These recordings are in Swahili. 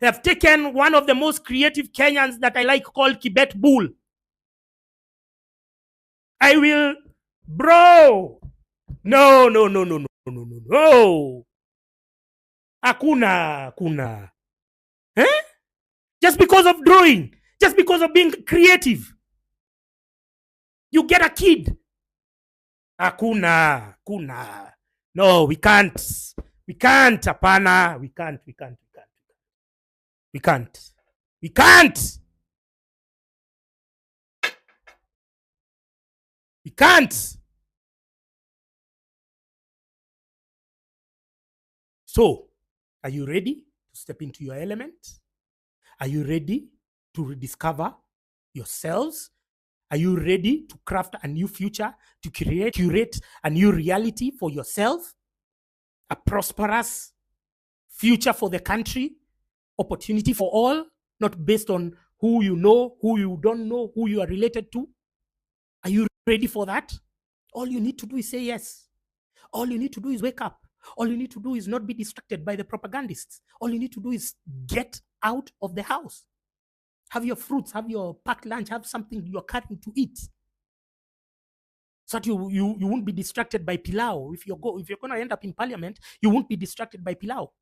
They have taken one of the most creative Kenyans that I like called Kibet Bull. I will, bro. No. Hakuna. Just because of drawing, just because of being creative, you get a kid. Hakuna. No, we can't. Apana. We can't. So, are you ready to step into your element? Are you ready to rediscover yourselves? Are you ready to craft a new future, to curate a new reality for yourself? A prosperous future for the country, opportunity for all, not based on who you know, who you don't know, who you are related to. Are you ready for that? All you need to do is say yes. All you need to do is wake up. All you need to do is not be distracted by the propagandists. All you need to do is get out of the house. Have your fruits, have your packed lunch, have something you're carrying to eat. So that you won't be distracted by pilau. If you're going to end up in parliament, you won't be distracted by pilau.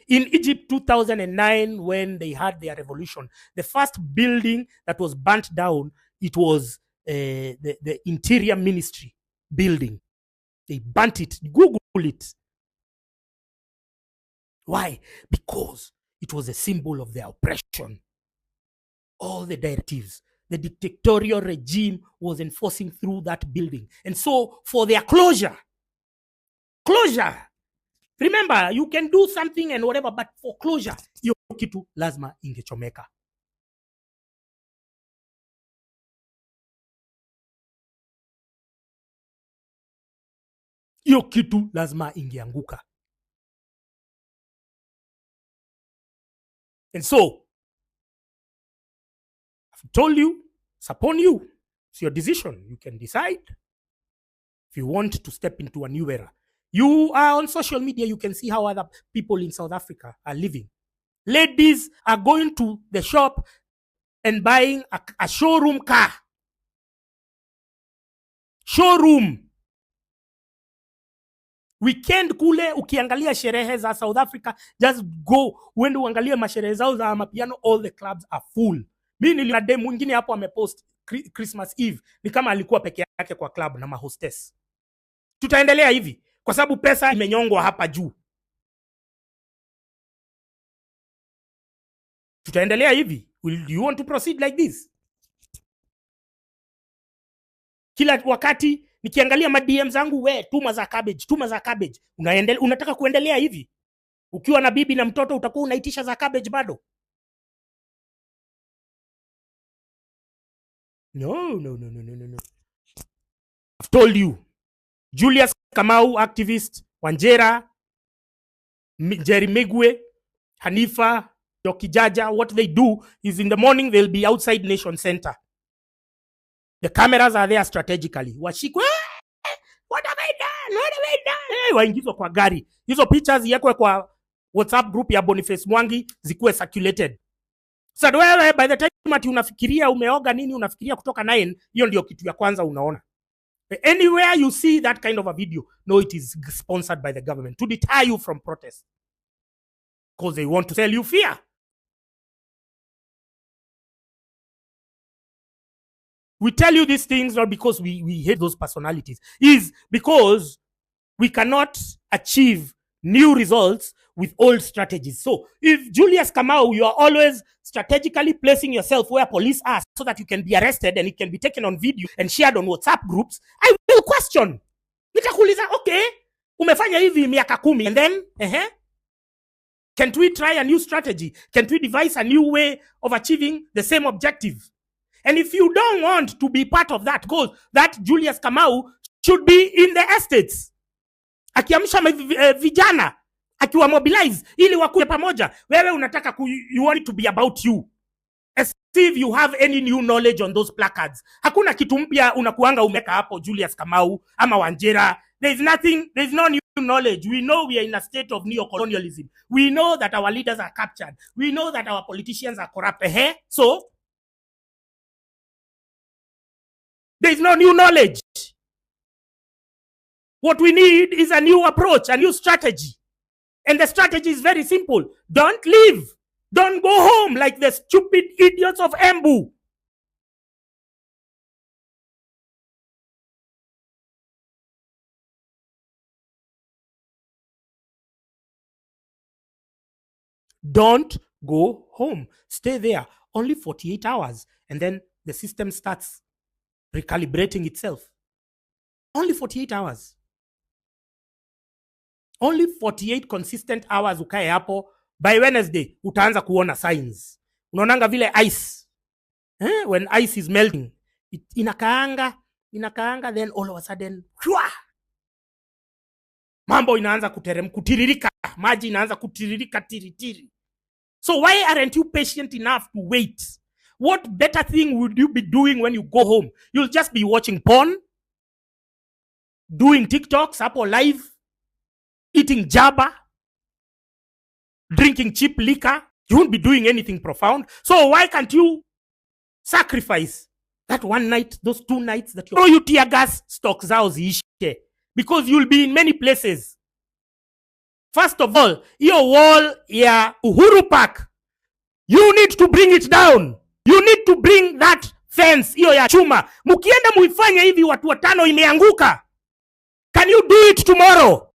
In Egypt, 2009, when they had their revolution, the first building that was burnt down, it was the Interior Ministry building. They burnt it. Google it. Why? Because it was a symbol of their oppression. All the directives the dictatorial regime was enforcing through that building. And so for their closure, remember, you can do something and whatever, but for closure, hiyo kitu lazima ingechomeka. Hiyo kitu lazima ingeanguka. And so, I've told you, it's upon you. It's your decision. You can decide if you want to step into a new era. You are on social media, you can see how other people in South Africa are living. Ladies are going to the shop and buying a showroom car. Showroom. Weekend kule ukiangalia sherehe za South Africa, just go uende uangalie masherehe zao za mapiano, all the clubs are full. Mimi niliona dem mwingine hapo amepost Christmas Eve ni kama alikuwa peke yake kwa club na mahostess. Tutaendelea hivi kwa sababu pesa imenyongwa hapa juu. Tutaendelea hivi. Will you want to proceed like this? Kila wakati nikiangalia ma DM zangu, we tuma za cabbage. Unataka kuendelea hivi? Ukiwa na bibi na mtoto utakuwa unaitisha za cabbage bado? No. I've told you. Julius Kamau, activist, Wanjera, Jerry Megwe, Hanifa, Doki Jaja, what they do is in the morning they'll be outside Nation Center. The cameras are there strategically. Washikwe, what have I done? Hey, waingizwa kwa gari. Hizo pictures yakwe kwa WhatsApp group ya Boniface Mwangi zikuwe circulated. So wewe by the time ati unafikiria umeoga nini, unafikiria kutoka 9, hiyo ndio kitu ya kwanza unaona. Anywhere you see that kind of a video, no, it is sponsored by the government to deter you from protest. Because they want to sell you fear. We tell you these things not because we hate those personalities. It's because we cannot achieve new results with old strategies. So if Julius Kamau, you are always strategically placing yourself where police are so that you can be arrested and it can be taken on video and shared on WhatsApp groups, I will question. Nitakuuliza, okay, umefanya hivi miaka 10 and then, can't we try a new strategy? Can't we devise a new way of achieving the same objective? And if you don't want to be part of that, because that Julius Kamau should be in the estates. Akiamsha vijana, akiwa mobilize, ili wakuje pamoja. Wewe unataka you want it to be about you. As if you have any new knowledge on those placards. Hakuna kitu mpya unakuanga umeka hapo Julius Kamau ama Wanjera. There's no new knowledge. We know we are in a state of neo-colonialism. We know that our leaders are captured. We know that our politicians are corrupt. So there is no new knowledge. What we need is a new approach, a new strategy. And the strategy is very simple. Don't leave. Don't go home like the stupid idiots of Embu. Don't go home. Stay there. Only 48 hours. And then the system starts recalibrating itself. Only 48 hours. Only 48 consistent hours ukae hapo. By Wednesday, utaanza kuona signs. Unaonanga vile ice. When ice is melting, inakaanga, then all of a sudden, mambo inaanza kutiririka. Maji inaanza kutiririka tiritiri. So why aren't you patient enough to wait? What better thing would you be doing when you go home? You'll just be watching porn, doing TikToks, hapo live, eating jaba, drinking cheap liquor. You won't be doing anything profound. So why can't you sacrifice that one night, those 2 nights that you tear gas stocks zao ziishe? Because you'll be in many places. First of all, your wall ya Uhuru Park, you need to bring it down. You need to bring that fence hiyo ya chuma. Mukienda muifanya hivi watu watano imeanguka. Can you do it tomorrow?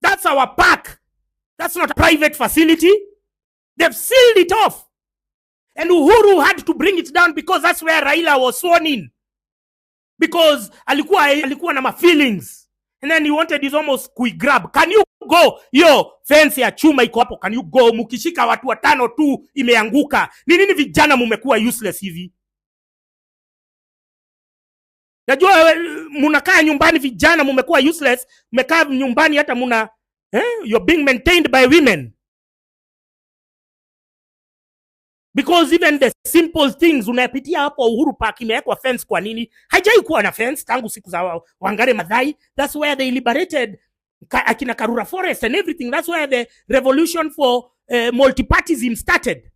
That's our park. That's not a private facility. They've sealed it off. And Uhuru had to bring it down because that's where Raila was sworn in. Because alikuwa na feelings. And then he wanted his almost grab. Can you go? Yo, fence ya chuma iko hapo. Can you go? Mukishika watu watano tu imeanguka. Ni nini vijana mumekuwa useless hivi? Najua munakaa nyumbani vijana mumekuwa useless. Mmekaa nyumbani hata you're being maintained by women. Because even the simple things unapitia hapo Uhuru Park imewekwa fence kwa nini? Haijai kuwa na fence tangu siku za Wangare Maathai. That's where they liberated akina Karura Forest and everything. That's where the revolution for multipartyism started.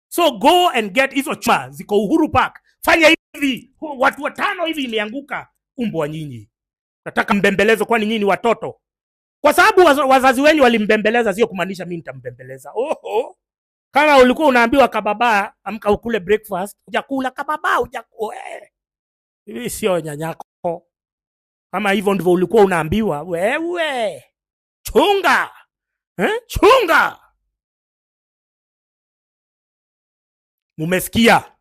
So go and get hizo chuma ziko Uhuru Park. Fanya hivi, watu watano hivi imeanguka. Umbwa nyinyi. Nataka mbembelezo kwani nyinyi watoto. Kwa sababu wazazi wenyu walimbembeleza, sio kumaanisha mimi nitambembeleza. Kama ulikuwa unaambiwa kababa amka ukule breakfast, hujakula kababa, hivi sio nyanyako. Kama hivyo ndivyo ulikuwa unaambiwa, wewe chunga. Chunga. Mumesikia?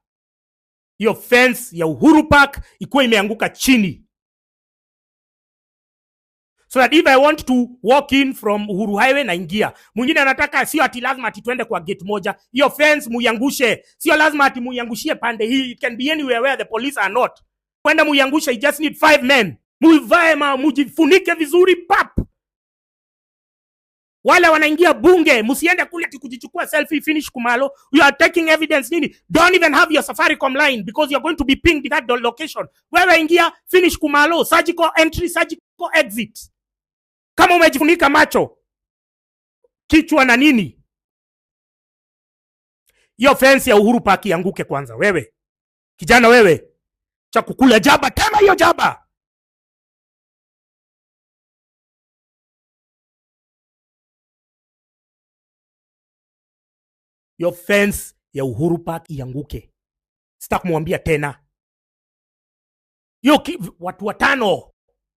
Hiyo fence ya Uhuru Park ikuwa imeanguka chini. So that if I want to walk in from Uhuru Highway naingia. Mwingine anataka sio ati lazima ati twende kwa gate moja. Hiyo fence muyangushe. Sio lazima ati muyangushie pande hii. It can be anywhere where the police are not. Kwenda muyangushe, you just need 5 men. Muivae mujifunike vizuri pap. Wale wanaingia bunge, musiende kule kujichukua selfie finish kumalo. You are taking evidence nini? Don't even have your Safaricom line because you're going to be pinged that location. Wewe ingia finish kumalo, surgical entry, surgical exit. Kama umejifunika macho, kichwa na nini, hiyo fence ya Uhuru Park ianguke kwanza. Wewe kijana, wewe cha kukula jaba, tena hiyo jaba. Hiyo fence ya Uhuru Park ianguke. Sitakumwambia tena. Hiyo watu watano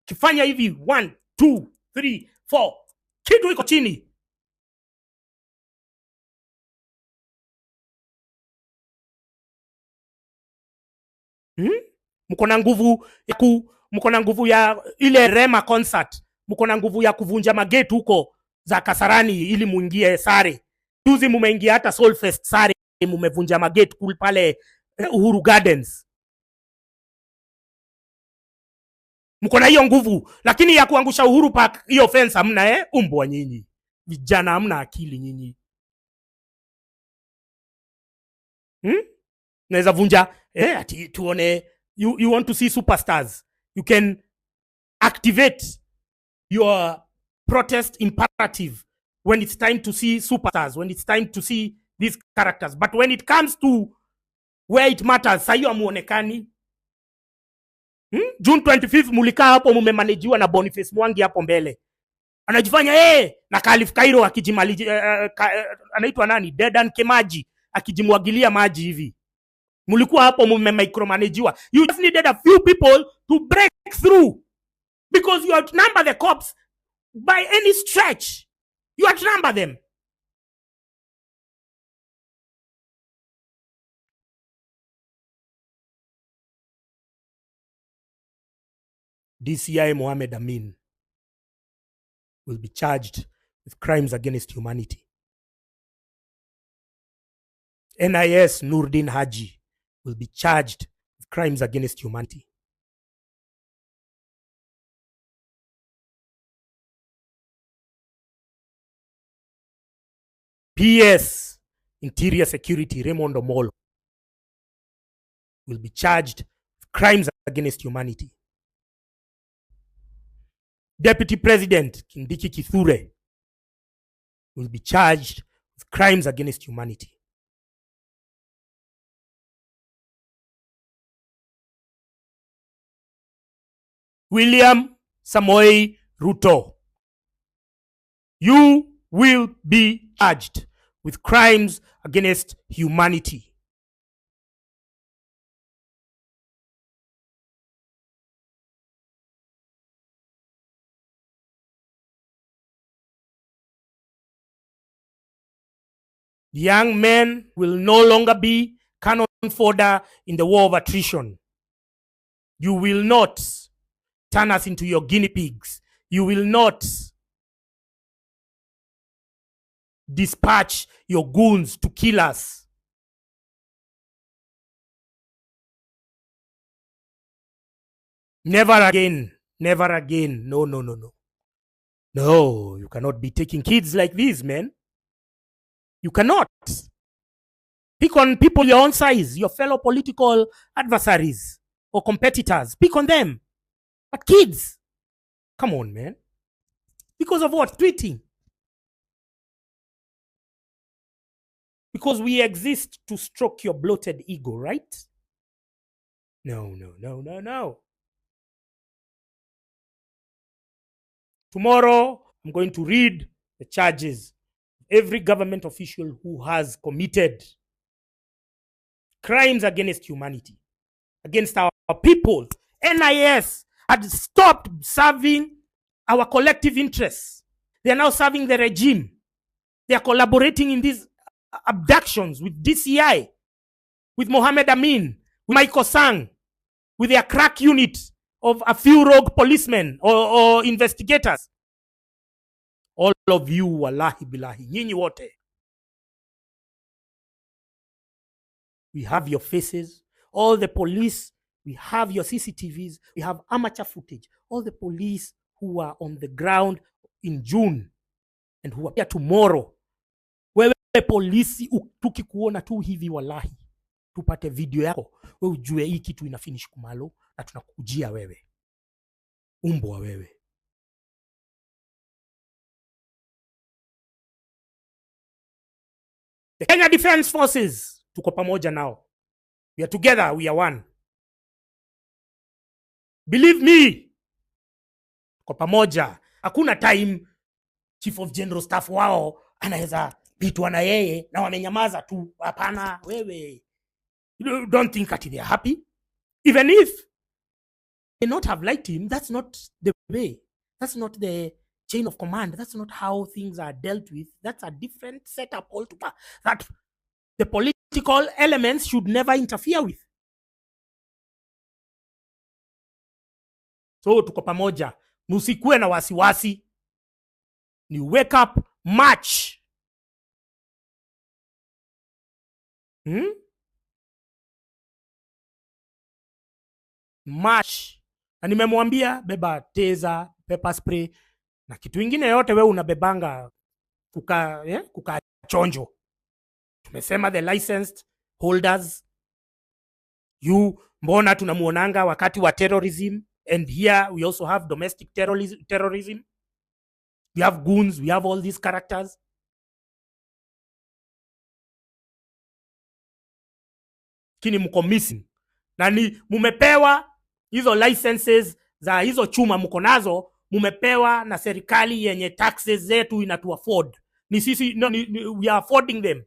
kifanya hivi 1 2 3 4 kitu iko chini. Mko na nguvu ya ile Rema concert. Mko na nguvu ya kuvunja magate huko za Kasarani ili muingie sare. Juzi mumeingia hata Soulfest sare, mumevunja magate kule pale Uhuru Gardens. Mko na hiyo nguvu, lakini ya kuangusha Uhuru Park hiyo fence hamna. Umbwa nyinyi. Vijana hamna akili nyinyi. Naweza vunja ati tuone you want to see superstars. You can activate your protest imperative when it's time to see superstars, when it's time to see these characters. But when it comes to where it matters, sayo amuonekani. June 25th mulika hapo mumemanajiwa na Boniface Mwangi hapo mbele. Anajifanya na Khalif Cairo akijimali anaitwa nani? Dedan Kemaji akijimwagilia maji hivi. Mulikuwa hapo mumemicromanajiwa. You just needed a few people to break through because you outnumber the cops by any stretch. You outnumber them. DCI Mohammed Amin will be charged with crimes against humanity. NIS Nurdin Haji will be charged with crimes against humanity. PS Interior Security Raymond Omolo will be charged with crimes against humanity. Deputy President Kindiki Kithure will be charged with crimes against humanity. William Samoei Ruto, you will be charged with crimes against humanity. Young men will no longer be cannon fodder in the war of attrition. You will not turn us into your guinea pigs. You will not dispatch your goons to kill us. Never again. Never again. No, no, no, no. No, you cannot be taking kids like these, man. You cannot. Pick on people your own size, your fellow political adversaries or competitors. Pick on them. But kids, come on, man. Because of what? Tweeting. Because we exist to stroke your bloated ego, right? No, no, no, no, no. Tomorrow, I'm going to read the charges of every government official who has committed crimes against humanity, against our people. NIS had stopped serving our collective interests. They are now serving the regime. They are collaborating in these abductions with DCI, with Mohammed Amin, with Michael Sang, with their crack unit of a few rogue policemen or investigators. All of you, wallahi billahi, nyinyi wote. We have your faces. All the police, we have your CCTVs. We have amateur footage. All the police who are on the ground in June and who are here tomorrow. Wewe polisi tukikuona tu hivi wallahi, tupate video yako, wewe ujue hii kitu inafinish kumalo na tunakujia wewe. Umbwa wewe. The Kenya Defense Forces, tuko pamoja now. We are together, we are one. Believe me, tuko pamoja. Hakuna time Chief of General Staff wao anaweza pitwa na yeye na wamenyamaza tu. Hapana, wewe. You don't think that they are happy? Even if they not have liked him, that's not the way. That's not the chain of command. That's not how things are dealt with. That's a different setup altogether that the political elements should never interfere with. So tuko pamoja. Musikuwe na wasiwasi. Ni wake up march. March. Na nimemwambia beba teza, pepper spray na kitu ingine yote wewe unabebanga kuka chonjo. Tumesema the licensed holders. You mbona tunamuonanga wakati wa terrorism, And here we also have domestic terrorism. We have goons, we have all these characters. Kini mko missing. Na ni mumepewa hizo licenses za hizo chuma mko nazo, mumepewa na serikali yenye taxes zetu inatu afford. Ni sisi, no, we are affording them.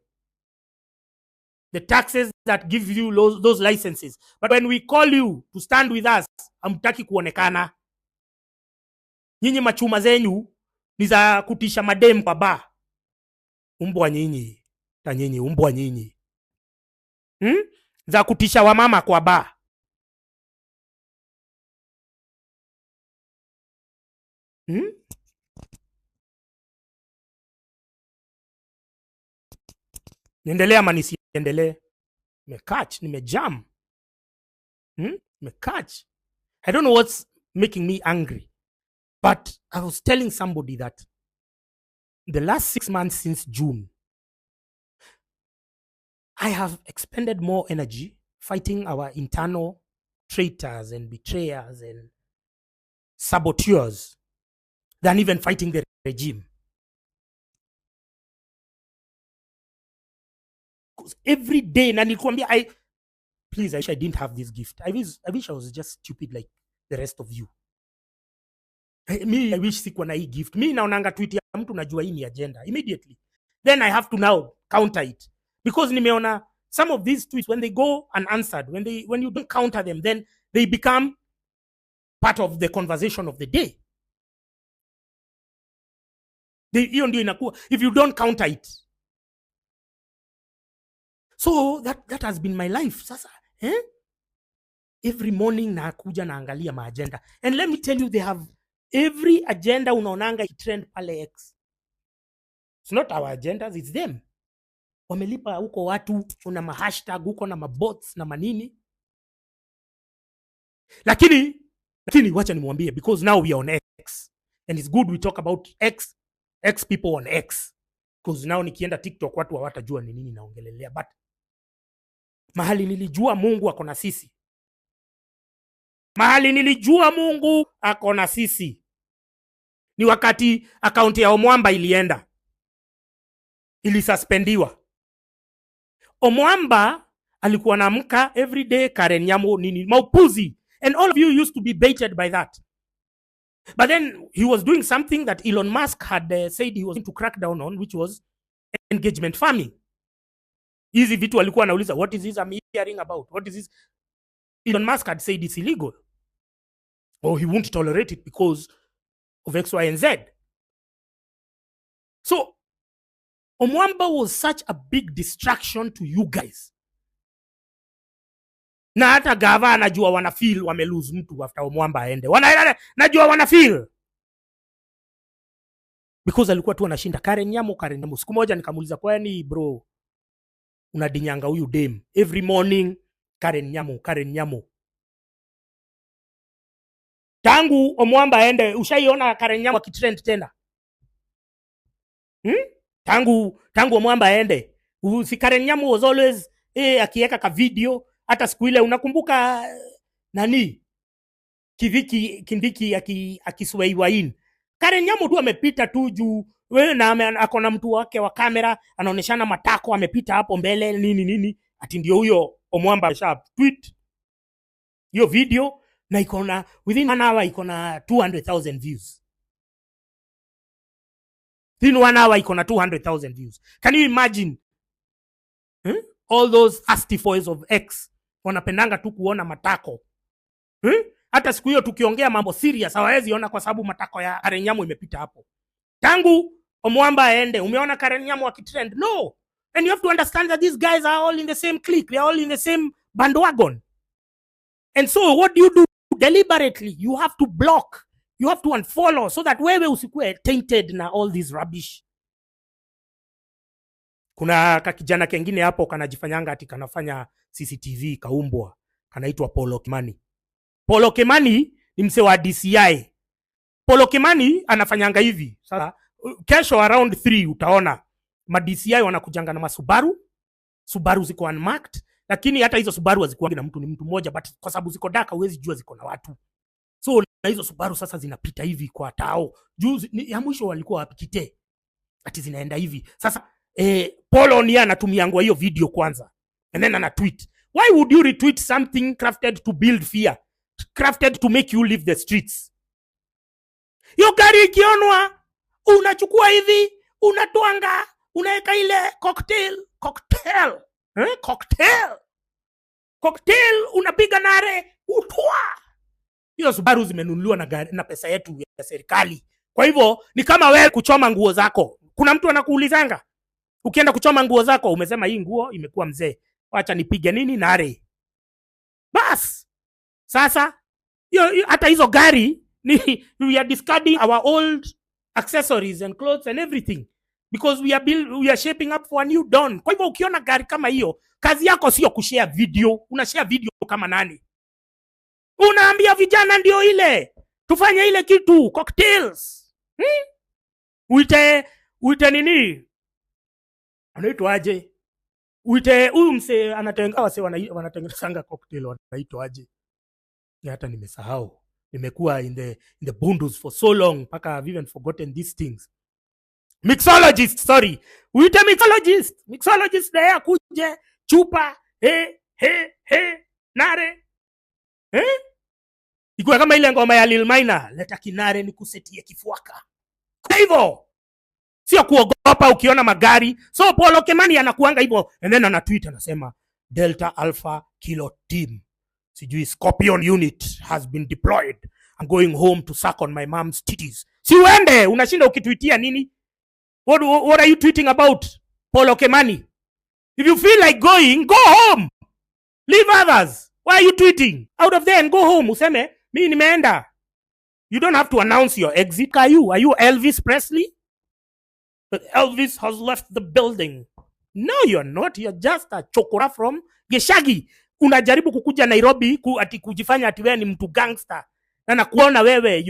The taxes that give you those licenses. But when we call you to stand with us, hamtaki kuonekana. Nyinyi machuma zenyu ni za kutisha madem kwa ba. Umbwa nyinyi. Tanyinyi, umbwa nyinyi. Za kutisha wamama kwa ba. Niendelea ama nisiendelee? Nimecatch, nimejam. Nimecatch. I don't know what's making me angry. But I was telling somebody that the last 6 months since June, I have expended more energy fighting our internal traitors and betrayers and saboteurs than even fighting the regime. Because every day, na nilikwambia, please, I wish I didn't have this gift. I wish I was just stupid like the rest of you. I wish sikuwa na hii gift. Mi naonanga tweet ya mtu najua hii ni agenda immediately. Then I have to now counter it. Because nimeona some of these tweets, when they go unanswered, when you don't counter them, then they become part of the conversation of the day. Hiyo ndio inakuwa, if you don't counter it. So that has been my life. Sasa, every morning nakuja naangalia ma agenda. And let me tell you, they have every agenda unaonanga trend pale X. It's not our agendas, it's them. Wamelipa huko watu, una ma hashtag huko na mabots na manini. Lakini wacha nimwambie, because now we are on X. And it's good we talk about X people on X. Because now nikienda TikTok watu hawatajua ni nini naongelelea. But mahali nilijua Mungu ako na sisi. Mahali nilijua Mungu ako na sisi ni wakati akaunti ya Omwamba ilienda. Ilisuspendiwa. Omwamba alikuwa naamka every day Karen Nyamo nini maupuzi. And all of you used to be baited by that. But then he was doing something that Elon Musk had said he was going to crack down on, which was engagement farming. Hizi vitu alikuwa anauliza, what is this I'm hearing about? What is this? Elon Musk had said it's illegal. Or he won't tolerate it because of X, Y, and Z. So, Omwamba was such a big distraction to you guys. Na hata gava anajua wanafeel wamelose mtu after Omwamba aende. Najua wanafeel. Because alikuwa tu anashinda Karen Nyamo. Siku moja nikamuuliza, kwani bro, unadinyanga huyu dem every morning Karen Nyamo. Tangu Omwamba aende, ushaiona Karen Nyamo akitrend tena? Tangu Omwamba aende, si Karen Nyamo was always akiweka ka video. Hata siku ile unakumbuka nani? Kindiki akisweiwa in. Karen Nyamo tu amepita tu juu wewe na akona mtu wake wa kamera anaoneshana matako, amepita hapo mbele nini ati ndio huyo Omwamba amesha tweet hiyo video na ikona within an hour ikona 200,000 views. Within 1 hour ikona 200,000 views. Can you imagine? All those thirsty boys of X wanapendanga tu kuona matako. Hata siku hiyo tukiongea mambo serious hawawezi ona kwa sababu matako ya Karen Nyamo imepita hapo. Tangu Omwamba aende, umeona Karen Nyamo akitrend? No. And you have to understand that these guys are all in the same clique. They are all in the same bandwagon. And so what do you do? Deliberately, you have to block. You have to unfollow so that wewe usikue tainted na all this rubbish. Kuna kakijana kengine hapo kanajifanyanga ati kanafanya CCTV kaumbwa. Kanaitwa Polo Kimani. Polo Kimani ni mse wa DCI. Polo Kimani anafanyanga hivi. Sasa kesho around 3 utaona ma DCI wanakujanga na masubaru. Subaru ziko unmarked, lakini hata hizo Subaru hazikuwa na mtu, ni mtu mmoja, but kwa sababu ziko daka huwezi jua ziko na watu. So na hizo Subaru sasa zinapita hivi kwa tao. Juzi ya mwisho walikuwa wapikite. Ati zinaenda hivi. Sasa Polo ni anatumiangwa hiyo video kwanza. And then ana tweet. Why would you retweet something crafted to build fear? Crafted to make you leave the streets? Hiyo gari ikionwa, unachukua hivi, unatwanga, unaweka ile cocktail. Cocktail, unapiga nare, utwa. Hiyo Subaru zimenunuliwa na pesa yetu ya serikali. Kwa hivyo ni kama wewe kuchoma nguo zako. Kuna mtu anakuulizanga, ukienda kuchoma nguo zako, umesema hii nguo imekuwa mzee, acha nipige nini nare. Bas. Sasa hata hizo gari ni we are discarding our old accessories and clothes and everything because we are shaping up for a new dawn. Kwa hivyo ukiona gari kama hiyo, kazi yako sio kushare video. Unashare video kama nani? Unaambia vijana ndio ile tufanye ile kitu cocktails. Uite nini? Anaitwaje? Uite huyu mse anatenga wase wanatengenezanga cocktail wanaitwaje? Hata nimesahau. Nimekuwa in the bundles for so long mpaka I've even forgotten these things. Mixologist, sorry. Uite mixologist na kuje chupa nare. Ikuwa kama ile ngoma ya Lil Minor, leta kinare nikusetie kifuaka. Kwa hivyo sio kuogopa ukiona magari. So Polo Kimani anakuanga hivyo and then ana tweet anasema Delta Alpha Kilo Team, sijui Scorpion unit has been deployed. I'm going home to suck on my mom's titties. Si uende, unashinda ukitweetia nini? What are you tweeting about, Polo Kimani? If you feel like going, go home. Leave others. Why are you tweeting? Out of there and go home. Useme, mimi nimeenda. You don't have to announce your exit. Are you Elvis Presley? But Elvis has left the building. No, you're not. You're just a chokora from Geshagi. Unajaribu kukuja Nairobi ati kujifanya ati wewe ni mtu gangster. Na nakuona wewe,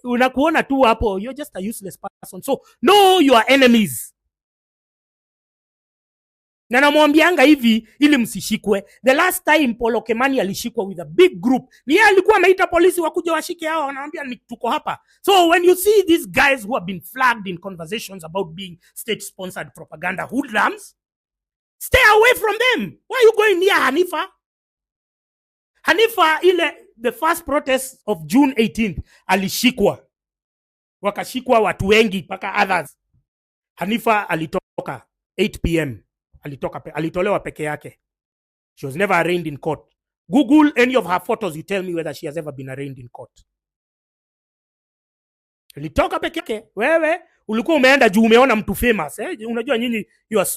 unakuona tu hapo, you're just a useless person. So, know your enemies. Na namwambianga hivi ili msishikwe. The last time Polo Kimani alishikwa with a big group, ni yeye alikuwa ameita polisi wakuje washike hao, anawaambia tuko hapa. So when you see these guys who have been flagged in conversations about being state sponsored propaganda hoodlums, stay away from them. Why are you going near Hanifa? Hanifa the first protest of June 18th alishikwa. Wakashikwa watu wengi paka others. Hanifa alitoka 8 p.m. alitolewa peke yake. She was never arraigned in court. Google any of her photos, you tell me whether she has ever been arraigned in court. Alitoka peke yake. Wewe ulikuwa umeenda juu umeona mtu famous, unajua nyinyi you are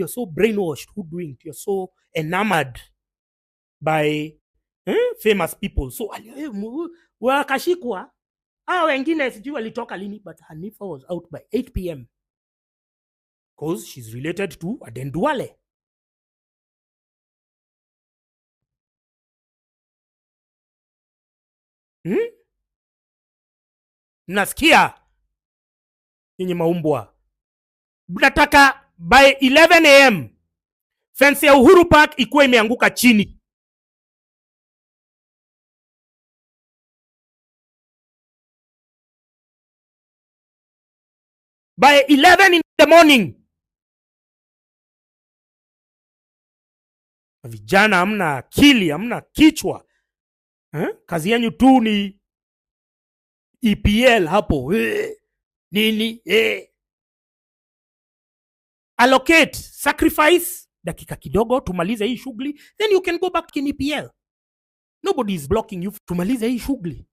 so brainwashed, hoodwinked, you are so enamored by famous people. So wakashikwa. Hao wengine sijui walitoka lini, but Hanifa was out by 8 p.m. because she's related to Aden Duale. Nasikia nyinyi maumbwa. Nataka by 11 a.m. fence ya Uhuru Park ikuwa imeanguka chini. By 11 in the morning. Vijana hamna akili, hamna kichwa. Kazi yenu tu ni EPL hapo. Nini? Allocate, sacrifice dakika kidogo tumalize hii shughuli, then you can go back in EPL. Nobody is blocking you tumalize hii shughuli.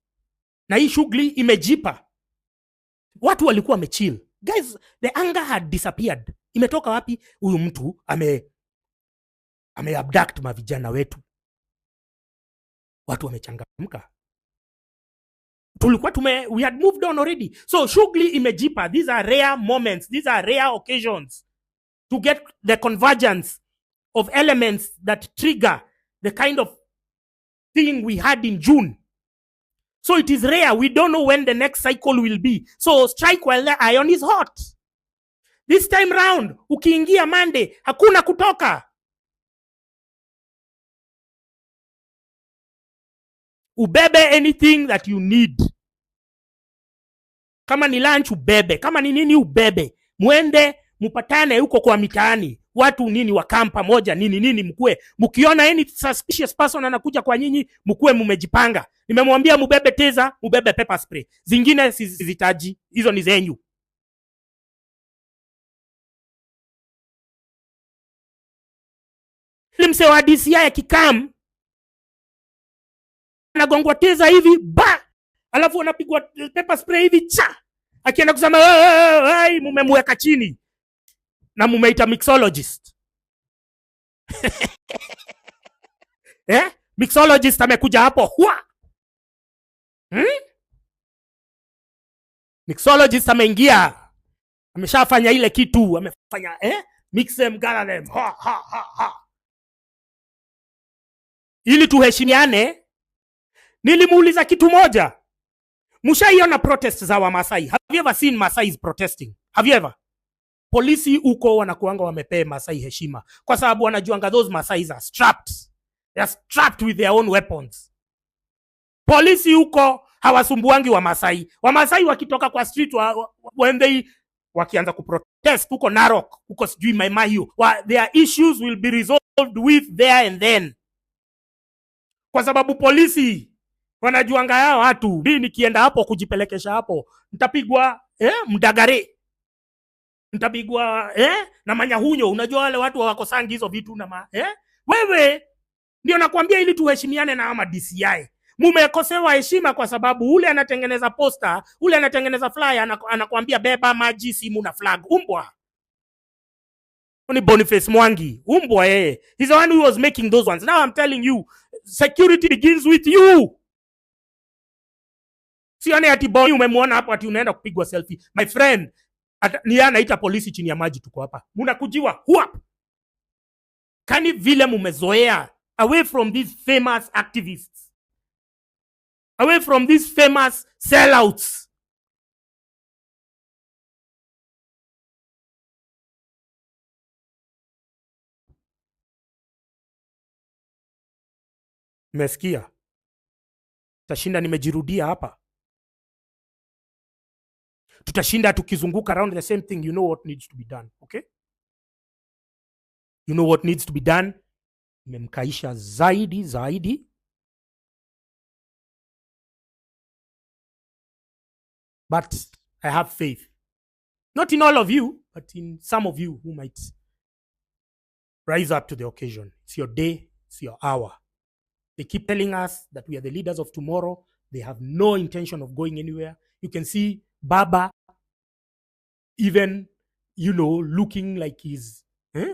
Na hii shughuli imejipa. Watu walikuwa wamechill. Guys, the anger had disappeared. Imetoka wapi? Huyu mtu abduct mavijana wetu. Watu wamechangamka. Tulikuwa we had moved on already. So shughuli imejipa. These are rare moments. These are rare occasions to get the convergence of elements that trigger the kind of thing we had in June. So it is rare. We don't know when the next cycle will be. So strike while the iron is hot. This time round, ukiingia Monday, hakuna kutoka. ubebe anything that you need. Kama ni lunch ubebe, kama ni nini ubebe. Muende mupatane huko kwa mitaani, watu nini wakampa moja nini mkue. Mkiona any suspicious person anakuja kwa nyinyi, mkue mumejipanga. Nimemwambia mubebe teza, mubebe pepper spray. Zingine sizitaji, hizo ni zenyu. Mse wa DCI akikam anagongwa teza hivi ba, alafu anapigwa pepper spray hivi cha, akienda kusema hey, mumemweka chini na mumeita mixologist. Mixologist amekuja hapo hua. Mixologist ameingia, ameshafanya ile kitu, amefanya mix them, gather them, ha. Ili tuheshimiane. Nilimuuliza kitu moja. Mshaiona protest za Wamasai? Have you ever seen Masais protesting? Have you ever? Polisi uko wanakuanga wamepea Masai heshima kwa sababu wanajuanga those Masais are strapped. They are strapped with their own weapons. Polisi uko hawasumbuangi Wamasai. Wamasai wakitoka kwa street when they wakianza kuprotest huko Narok, huko sijui Maimahiu, their issues will be resolved with there and then. Kwa sababu polisi wanajuanga hao watu, mimi nikienda hapo kujipelekesha hapo, nitapigwa mdagare. Nitapigwa na manyahunyo. Unajua wale watu hawakosangi hizo vitu na wewe ndio nakwambia ili tuheshimiane na ama DCI. Mumekosewa heshima kwa sababu ule anatengeneza poster, ule anatengeneza flyer, anakuambia beba maji, simu na flag. Umbwa. Ni Boniface Mwangi. Umbwa yeye. He's the one who was making those ones. Now I'm telling you, security begins with you. Sione ati boni umemwona hapo ati unaenda kupigwa selfie. My friend, ni anaita polisi chini ya maji tuko hapa. Munakujiwa huap. Kani vile mumezoea, away from these famous activists. Away from these famous sellouts. Mmesikia? Tutashinda nimejirudia hapa. Tutashinda tukizunguka around the same thing. You know what needs to be done, okay? You know what needs to be done? Nimemkaisha zaidi. But I have faith. Not in all of you, but in some of you who might rise up to the occasion. It's your day, it's your hour. They keep telling us that we are the leaders of tomorrow. They have no intention of going anywhere. You can see Baba even, looking like he's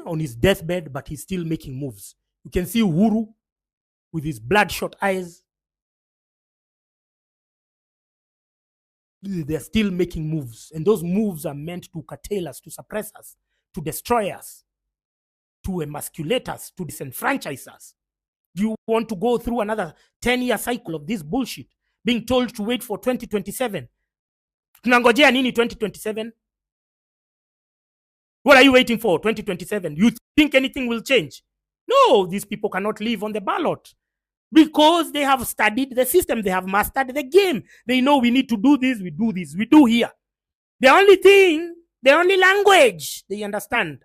on his deathbed, but he's still making moves. You can see Uhuru with his bloodshot eyes. They're still making moves. And those moves are meant to curtail us, to suppress us, to destroy us, to emasculate us, to disenfranchise us. Do you want to go through another 10-year cycle of this bullshit? Being told to wait for 2027. Tunangojea nini 2027? What are you waiting for 2027? You think anything will change? No, these people cannot live on the ballot. Because they have studied the system. They have mastered the game. They know we need to do this, we do this, we do here. The only language they understand.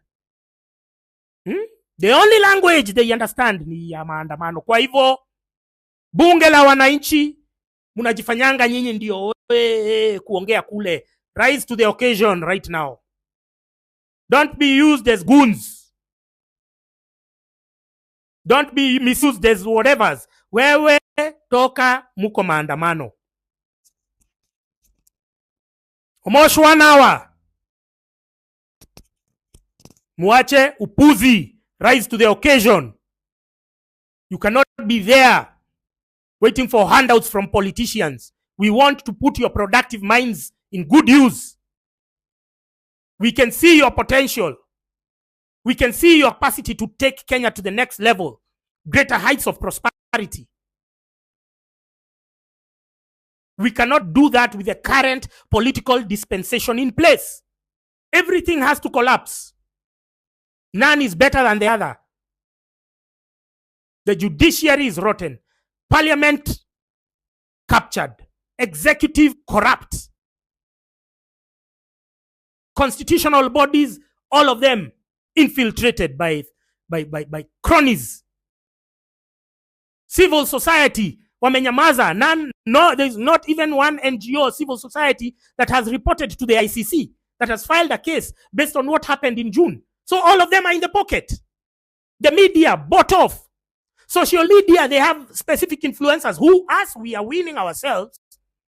The only language they understand ni ya maandamano. Kwa hivyo, bunge la wananchi, munajifanyanga nyinyi ndio kuongea kule. Rise to the occasion right now. Don't be used as goons. Don't be misused as whatevers. Wewe toka muko maandamano. Almost 1 hour. Muache upuzi. Rise to the occasion. You cannot be there waiting for handouts from politicians. We want to put your productive minds in good use. We can see your potential. We can see your capacity to take Kenya to the next level, greater heights of prosperity. We cannot do that with the current political dispensation in place. Everything has to collapse. None is better than the other. The judiciary is rotten. Parliament captured, executive corrupt, constitutional bodies, all of them infiltrated by cronies. Civil society, wamenyamaza. There's not even one NGO, civil society, that has reported to the ICC, that has filed a case based on what happened in June. So all of them are in the pocket. The media bought off. Social media, they have specific influencers who, we are winning ourselves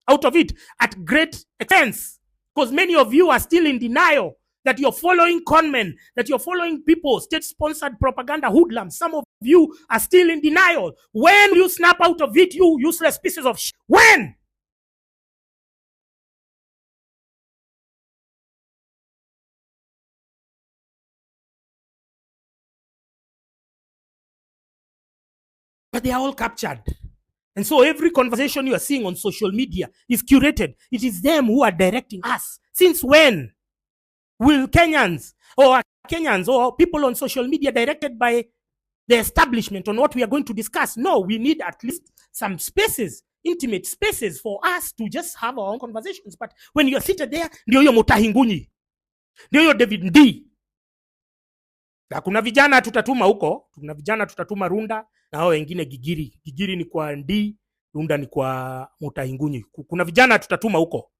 out of it at great expense. Because many of you are still in denial that you're following conmen, that you're following people, state-sponsored propaganda hoodlums. Some of you are still in denial. When you snap out of it, you useless pieces of shit? When? But they are all captured. And so every conversation you are seeing on social media is curated. It is them who are directing us. Since when will Kenyans or people on social media directed by the establishment on what we are going to discuss? No, we need at least some spaces, intimate spaces for us to just have our own conversations. But when you're seated there, ndio hiyo Mutahingunyi, ndio hiyo David D. Na kuna vijana tutatuma huko, kuna vijana tutatuma Runda na hao wengine Gigiri. Gigiri ni kwa D, Runda ni kwa Mutahingunyi. Kuna vijana tutatuma huko.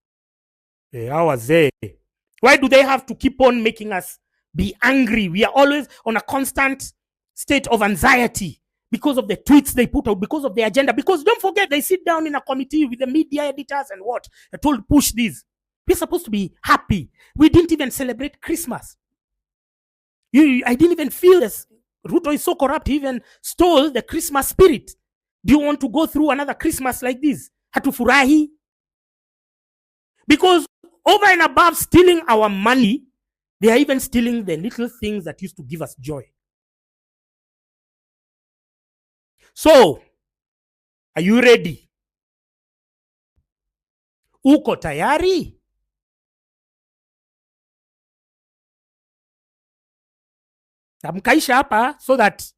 Hao wazee. Why do they have to keep on making us be angry? We are always on a constant state of anxiety because of the tweets they put out, because of the agenda. Because don't forget, they sit down in a committee with the media editors and what? They're told, push this. We're supposed to be happy. We didn't even celebrate Christmas. I didn't even feel this. Ruto is so corrupt, he even stole the Christmas spirit. Do you want to go through another Christmas like this? Hatufurahi? Because over and above stealing our money, they are even stealing the little things that used to give us joy. So, are you ready? Uko tayari? Mkaisha hapa so that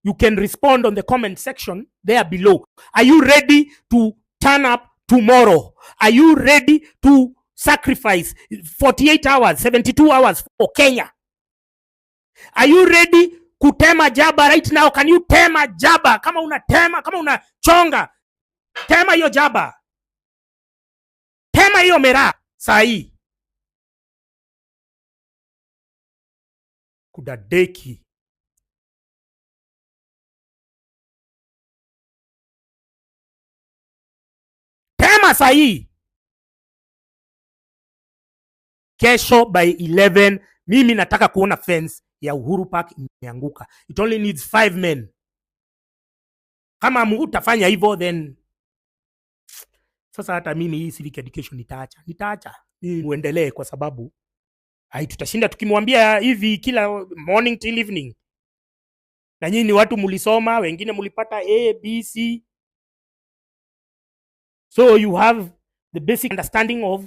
you can respond on the comment section there below. Are you ready to turn up tomorrow? Are you ready to sacrifice 48 hours, 72 hours for Kenya? Are you ready kutema jaba right now? Can you tema jaba? Kama una chonga, tema hiyo jaba. Tema hiyo mera sahi. Kudadeki. Tema sahi. Kesho by 11, mimi nataka kuona fence ya Uhuru Park imeanguka. It only needs 5 men. Kama utafanya hivyo, then sasa hata mimi hii civic education nitaacha. Muendelee kwa sababu tutashinda tukimwambia hivi kila morning till evening. Na nyinyi watu mulisoma, wengine mulipata A, B, C. So you have the basic understanding of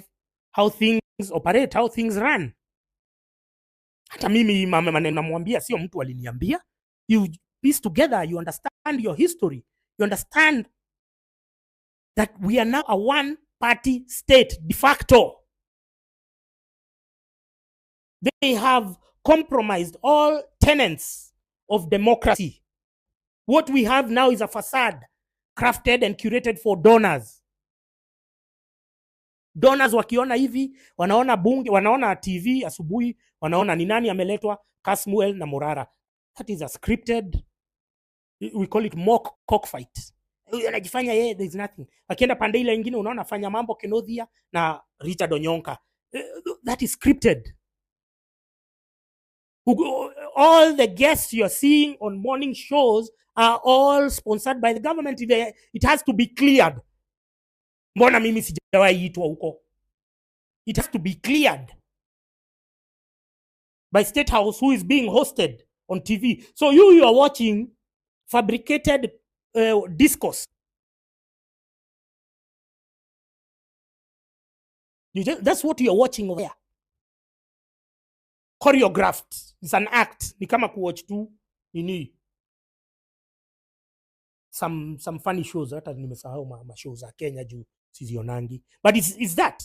how things operate, how things run. Hata mimi namwambia, sio mtu aliniambia. You piece together, you understand your history. You understand that we are now a one-party state de facto. They have compromised all tenets of democracy. What we have now is a facade crafted and curated for donors. Donors wakiona hivi, wanaona bunge, wanaona TV asubuhi, wanaona ni nani ameletwa, Kasmuel na Morara. That is a scripted, we call it mock cockfight. Anajifanya yeye, there is nothing. Akienda pande ile nyingine unaona fanya mambo Kenothia na Richard Onyonka. That is scripted. All the guests you're seeing on morning shows are all sponsored by the government. It has to be cleared. Mbona mimi sijawahi itwa huko? It has to be cleared by State House, who is being hosted on TV. So you are watching fabricated discourse. That's what you are watching over there. Choreographed. It's an act. Ni kama kuwatch tu nini. some funny shows, hata nimesahau ma shows za Kenya juu sizionangi, but it's that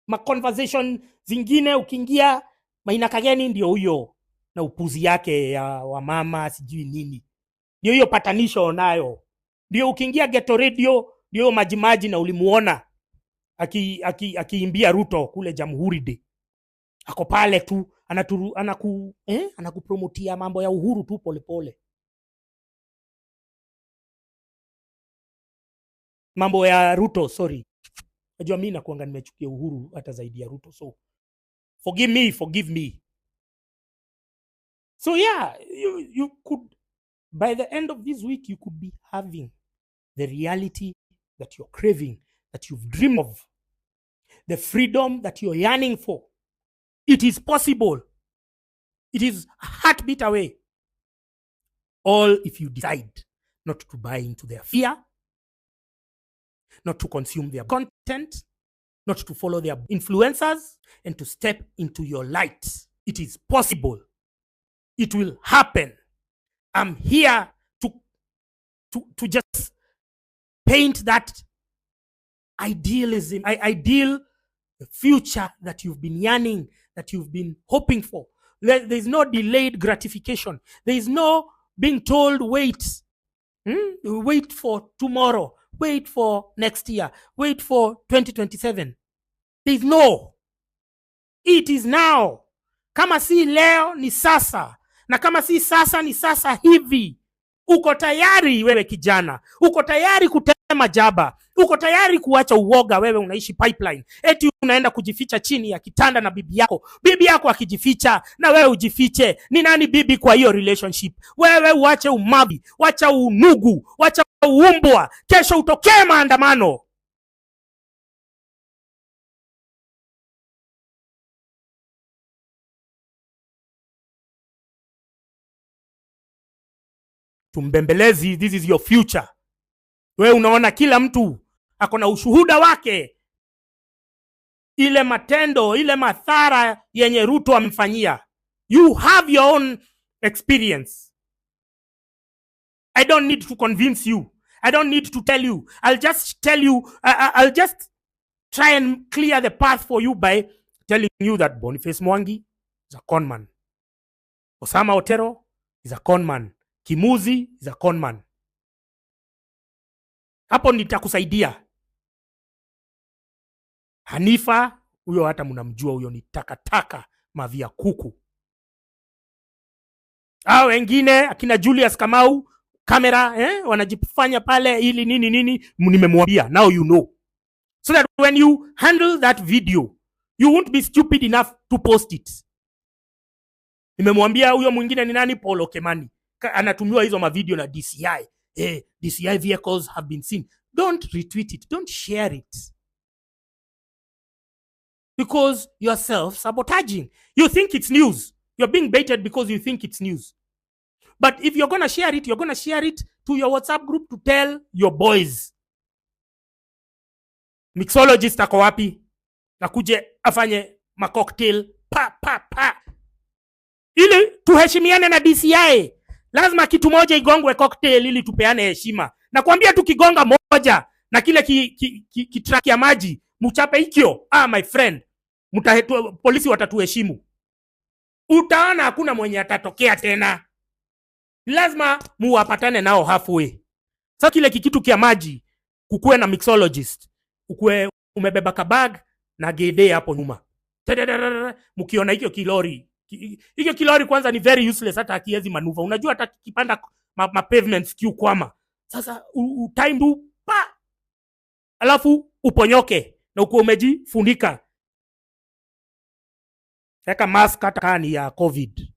ma conversation zingine ukiingia Maina Kageni ndio huyo na upuzi yake ya wamama sijui nini, ndio hiyo patanisho nayo, ndio ukiingia Gaitho Radio ndio majimaji na ulimuona akiimbia Ruto kule Jamhuri Day, ako pale tu anakupromotia mambo ya uhuru tu polepole, mambo ya Ruto. Sorry, najua mimi nakuanga nimechukia uhuru hata zaidi ya Ruto, so forgive me. So yeah, you could, by the end of this week, you could be having the reality that you're craving, that you've dreamed of, the freedom that you're yearning for. It is possible. It is a heartbeat away. All if you decide not to buy into their fear, not to consume their content, not to follow their influencers, and to step into your light. It is possible. It will happen. I'm here to just paint that ideal future that you've been yearning, that you've been hoping for. There's no delayed gratification. There is no being told, wait for tomorrow, wait for next year, wait for 2027. There's no. It is now. Kama si leo ni sasa, na kama si sasa ni sasa hivi. Uko tayari wewe kijana, uko tayari kutema jaba, uko tayari kuacha uoga. Wewe unaishi pipeline, eti unaenda kujificha chini ya kitanda na bibi yako akijificha na wewe ujifiche. Ni nani bibi kwa hiyo relationship? Wewe uache umavi, wacha unugu, wacha uumbwa. Kesho utokee maandamano. Tumbembelezi, this is your future. Wewe unaona kila mtu akona ushuhuda wake, ile matendo, ile madhara yenye Ruto amemfanyia. You have your own experience. I don't need to convince you. I don't need to tell you. I'll just tell you, I'll just try and clear the path for you by telling you that Boniface Mwangi is a conman. Osama Otero is a conman. Kimuzi is a conman. Hapo nitakusaidia. Hanifa, huyo hata mnamjua, huyo ni takataka mavia kuku. Hao wengine akina Julius Kamau kamera wanajifanya pale ili nini nimemwambia. Now you know, so that when you handle that video you won't be stupid enough to post it. Nimemwambia huyo mwingine ni nani, Paul Okemani, anatumiwa hizo mavideo na DCI. DCI vehicles have been seen. Don't retweet it, don't share it, because you're self-sabotaging. You think it's news. You're being baited because you think it's news. But if you're going to share it, you're going to share it to your WhatsApp group to tell your boys. Mixologist ako wapi? Nakuje afanye macocktail. Pa. Ili tuheshimiane na DCI. Lazima kitu moja igongwe cocktail ili tupeane heshima. Nakwambia tukigonga moja na kile kitraki ya maji, mchape hikyo. My friend. Polisi watatuheshimu. Utaona hakuna mwenye atatokea tena. Lazima muwapatane nao halfway. Sasa kile kikitu kia maji, kukuwe na mixologist, ukuwe umebeba kabag na gede hapo nyuma. Mkiona hiyo kilori. Hiyo kilori kwanza ni very useless, hata hakiwezi manuva. Unajua hata kipanda ma pavements kwama. Sasa time tu pa. Alafu uponyoke na uko umejifunika. Seka mask hata kani ya COVID.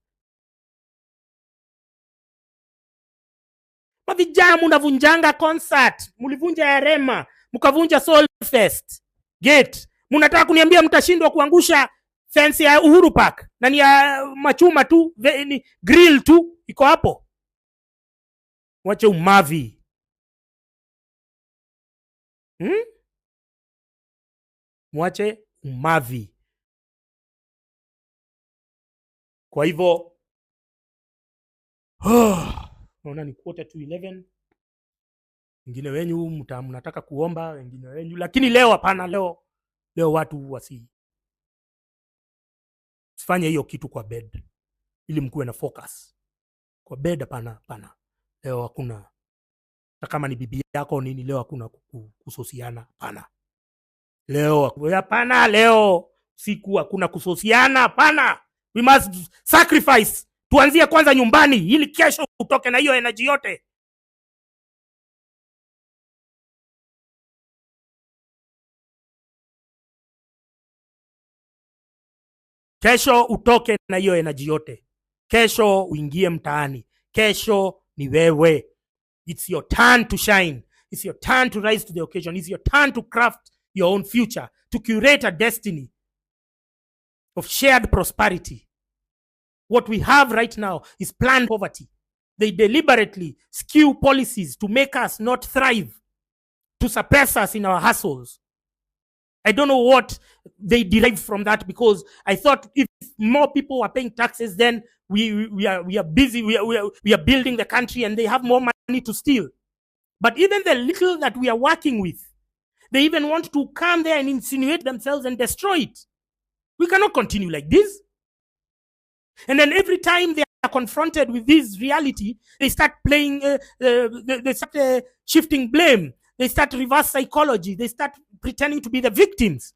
Mavijana munavunjanga concert, mulivunja ya Rema, mukavunja Soul Fest Gate. Munataka kuniambia mtashindwa kuangusha fence ya Uhuru Park na ni ya machuma tu, ni grill tu iko hapo. Wache umavi. Mwache umavi. Kwa hivyo naona ni 11:45. Wengine wenyu mnataka kuomba, wengine wenyu, lakini leo hapana. Leo watu usifanye hiyo kitu kwa bed, ili mkuwe na focus kwa bed. Hapana. Leo hakuna, hata kama ni bibi yako nini, leo hakuna kusosiana. Hapana. Leo siku hakuna kusosiana. Hapana. We must sacrifice. Tuanzie kwanza nyumbani, ili kesho utoke na hiyo energy yote. Kesho utoke na hiyo energy yote. Kesho uingie mtaani. Kesho ni wewe. It's your turn to shine. It's your turn to rise to the occasion. It's your turn to craft your own future, to curate a destiny of shared prosperity. What we have right now is planned poverty. They deliberately skew policies to make us not thrive, to suppress us in our hustles. I don't know what they derive from that, because I thought if more people were paying taxes, then we are busy, we are building the country, and they have more money to steal. But even the little that we are working with, they even want to come there and insinuate themselves and destroy it. We cannot continue like this. And then every time they are confronted with this reality, they start playing, they start shifting blame. They start reverse psychology. They start pretending to be the victims.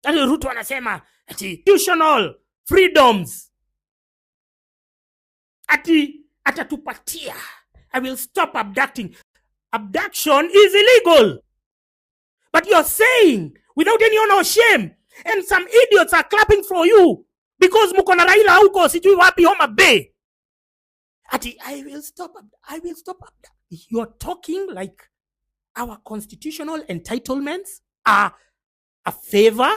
Ruto anasema institutional freedoms atatupatia. I will stop abducting. Abduction is illegal. But you're saying without any honor or shame, and some idiots are clapping for you because muko na Raila huko sijui wapi Homa Bay. I will stop abducting. You're talking like our constitutional entitlements are a favor.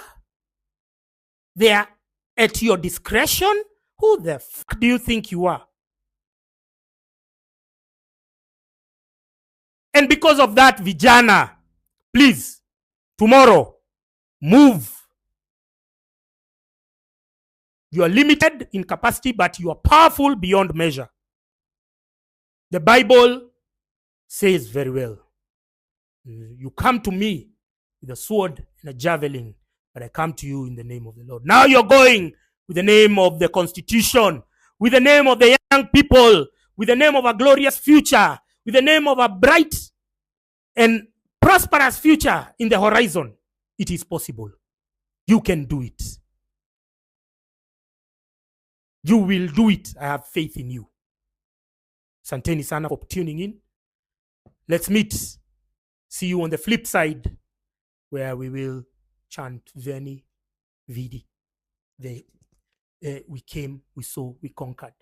They are at your discretion. Who the fuck do you think you are? And because of that, vijana, please, tomorrow, move. You are limited in capacity, but you are powerful beyond measure. The Bible says very well, you come to me with a sword and a javelin, but I come to you in the name of the Lord. Now you're going with the name of the Constitution, with the name of the young people, with the name of a glorious future, with the name of a bright and prosperous future in the horizon. It is possible. You can do it. You will do it. I have faith in you. Asanteni sana for tuning in. Let's meet. See you on the flip side, where we will chant Veni Vidi. We came, we saw, we conquered.